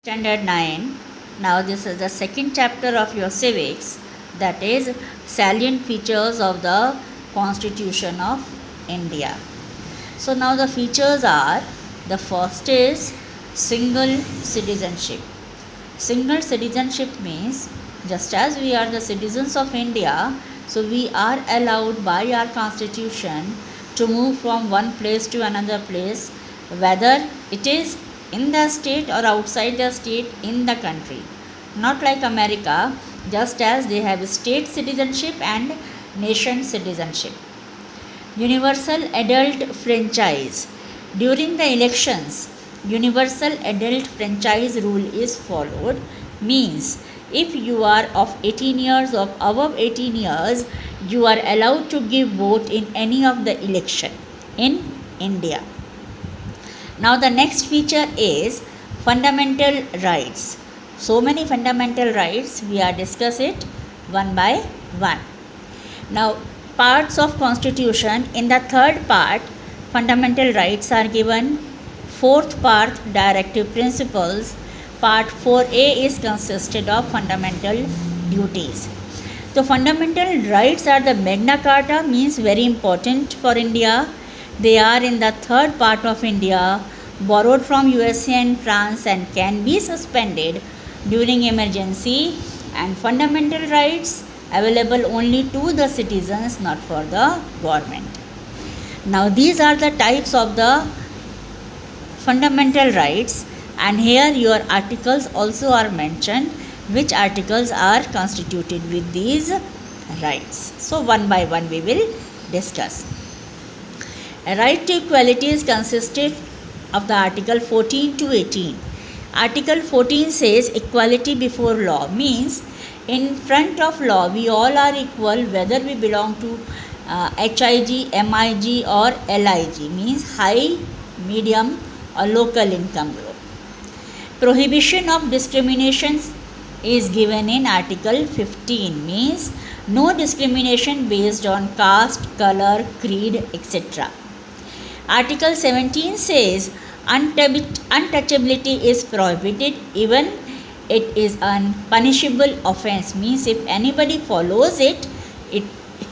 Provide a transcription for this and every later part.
Standard 9. Now, this is the second chapter of your civics, that is salient features of the Constitution of India. So, now the features are, the first is single citizenship. Single citizenship means just as we are the citizens of India, so we are allowed by our Constitution to move from one place to another place, whether it is in the state or outside the state in the country. Not like America, just as they have state citizenship and nation citizenship. Universal adult franchise. During the elections, universal adult franchise rule is followed. Means if you are of 18 years or above 18 years, you are allowed to give vote in any of the election in India. Now the next feature is fundamental rights. So many fundamental rights, we are discuss it one by one. Now parts of Constitution, in the third part fundamental rights are given. Fourth part directive principles. Part 4A is consisted of fundamental duties. So fundamental rights are the Magna Carta, means very important for India. They are in the third part of India, borrowed from USA and France, and can be suspended during emergency, and fundamental rights available only to the citizens, not for the government. Now these are the types of the fundamental rights, and here your articles also are mentioned, which articles are constituted with these rights. So one by one we will discuss. A right to equality is consisted of the article 14 to 18. Article 14 says equality before law, means in front of law we all are equal, whether we belong to HIG, MIG or LIG, means high, medium or local income group. Prohibition of discrimination is given in article 15, means no discrimination based on caste, color, creed, etc. Article 17 says untouchability is prohibited, even it is a punishable offence, means if anybody follows it,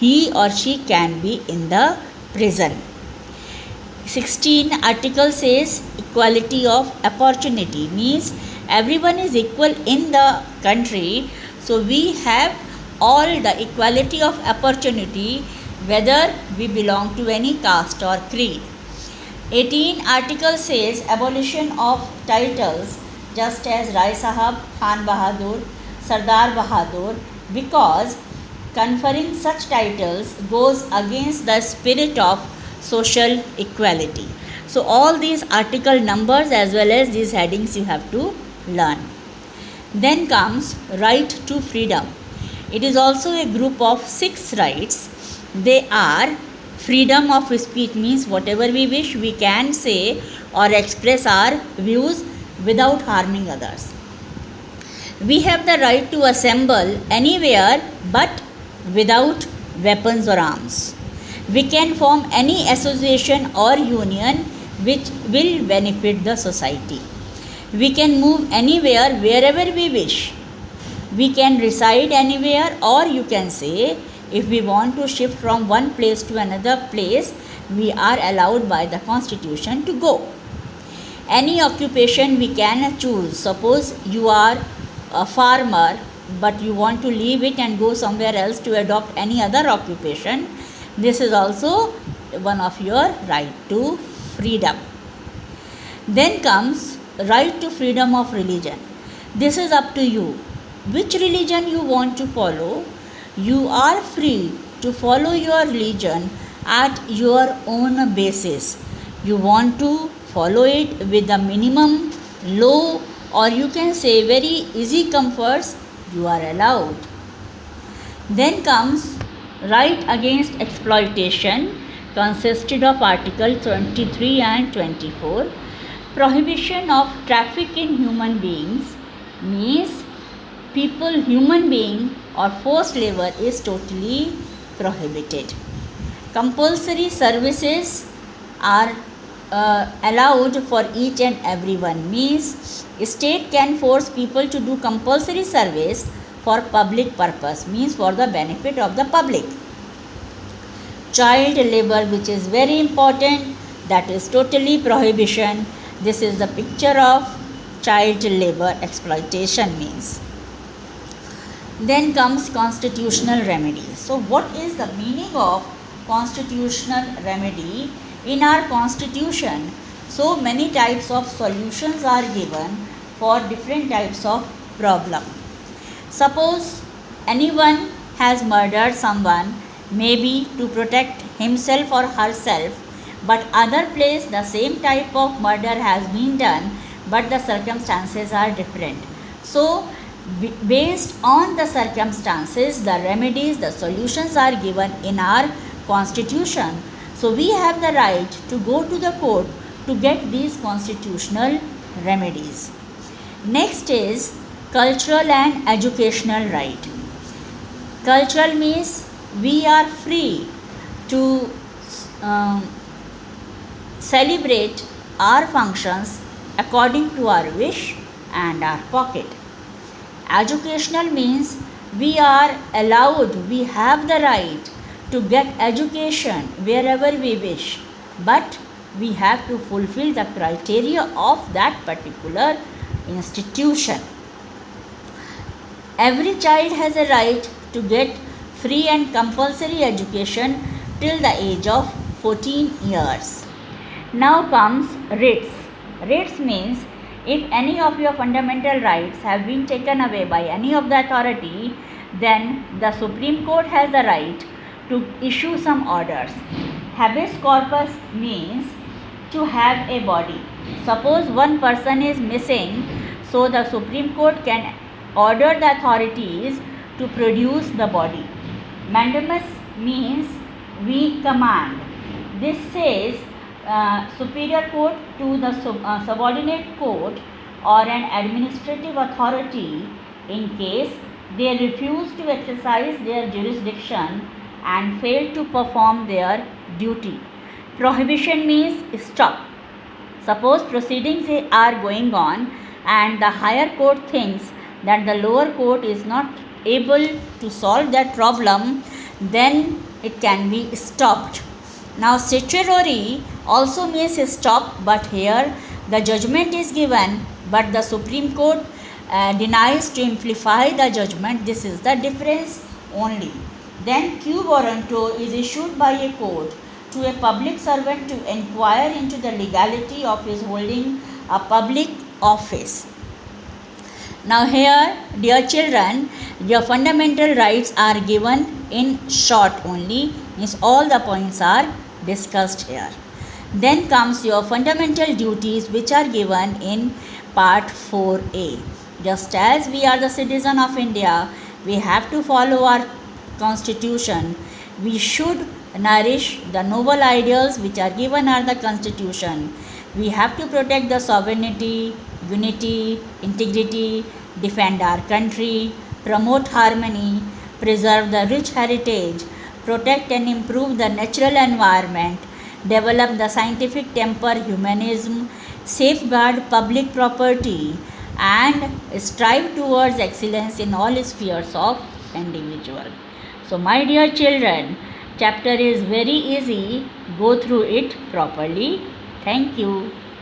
he or she can be in the prison. 16 article says equality of opportunity, means everyone is equal in the country, so we have all the equality of opportunity whether we belong to any caste or creed. 18 article says abolition of titles, just as Rai Sahab, Khan Bahadur, Sardar Bahadur, because conferring such titles goes against the spirit of social equality. So all these article numbers as well as these headings you have to learn. Then comes right to freedom. It is also a group of 6 rights. They are freedom of speech, means whatever we wish we can say or express our views without harming others. We have the right to assemble anywhere but without weapons or arms. We can form any association or union which will benefit the society. We can move anywhere wherever we wish. We can reside anywhere, or you can say if we want to shift from one place to another place, we are allowed by the Constitution to go. Any occupation we can choose. Suppose you are a farmer but you want to leave it and go somewhere else to adopt any other occupation, this is also one of your right to freedom. Then comes right to freedom of religion. This is up to you. Which religion you want to follow? You are free to follow your religion at your own basis. You want to follow it with the minimum, low, or you can say very easy comforts, you are allowed. Then comes right against exploitation, consisted of article 23 and 24. Prohibition of traffic in human beings, means people, human being or forced labor is totally prohibited. Compulsory services are allowed for each and everyone. Means state can force people to do compulsory service for public purpose, means for the benefit of the public. Child labor, which is very important, that is totally prohibition. This is the picture of child labor exploitation means. Then comes constitutional remedy. So what is the meaning of constitutional remedy? In our constitution, so many types of solutions are given for different types of problem. Suppose anyone has murdered someone, maybe to protect himself or herself, but other place the same type of murder has been done, but the circumstances are different. So based on the circumstances, the remedies, the solutions are given in our constitution. So we have the right to go to the court to get these constitutional remedies. Next is cultural and educational right. Cultural means we are free to celebrate our functions according to our wish and our pocket. Educational means we are allowed, we have the right to get education wherever we wish, but we have to fulfill the criteria of that particular institution. Every child has a right to get free and compulsory education till the age of 14 years. Now comes writs. Writs means if any of your fundamental rights have been taken away by any of the authority, then the Supreme Court has the right to issue some orders. Habeas corpus means to have a body. Suppose one person is missing, so the Supreme Court can order the authorities to produce the body. Mandamus means we command. This says superior court to the subordinate court or an administrative authority in case they refuse to exercise their jurisdiction and fail to perform their duty. Prohibition means stop. Suppose proceedings are going on and the higher court thinks that the lower court is not able to solve that problem, then it can be stopped. Now certiorari also means stop, but here the judgment is given but the Supreme Court denies to amplify the judgment. This is the difference only. Then quo warranto is issued by a court to a public servant to inquire into the legality of his holding a public office. Now here, dear children, your fundamental rights are given in short only, means all the points are discussed here. Then comes your fundamental duties which are given in part 4a. Just as we are the citizen of India, we have to follow our constitution. We should nourish the noble ideals which are given are the constitution. We have to protect the sovereignty, unity, integrity, defend our country, promote harmony, preserve the rich heritage, protect and improve the natural environment, develop the scientific temper, humanism, safeguard public property, and strive towards excellence in all spheres of individual. So my dear children, chapter is very easy. Go through it properly. Thank you.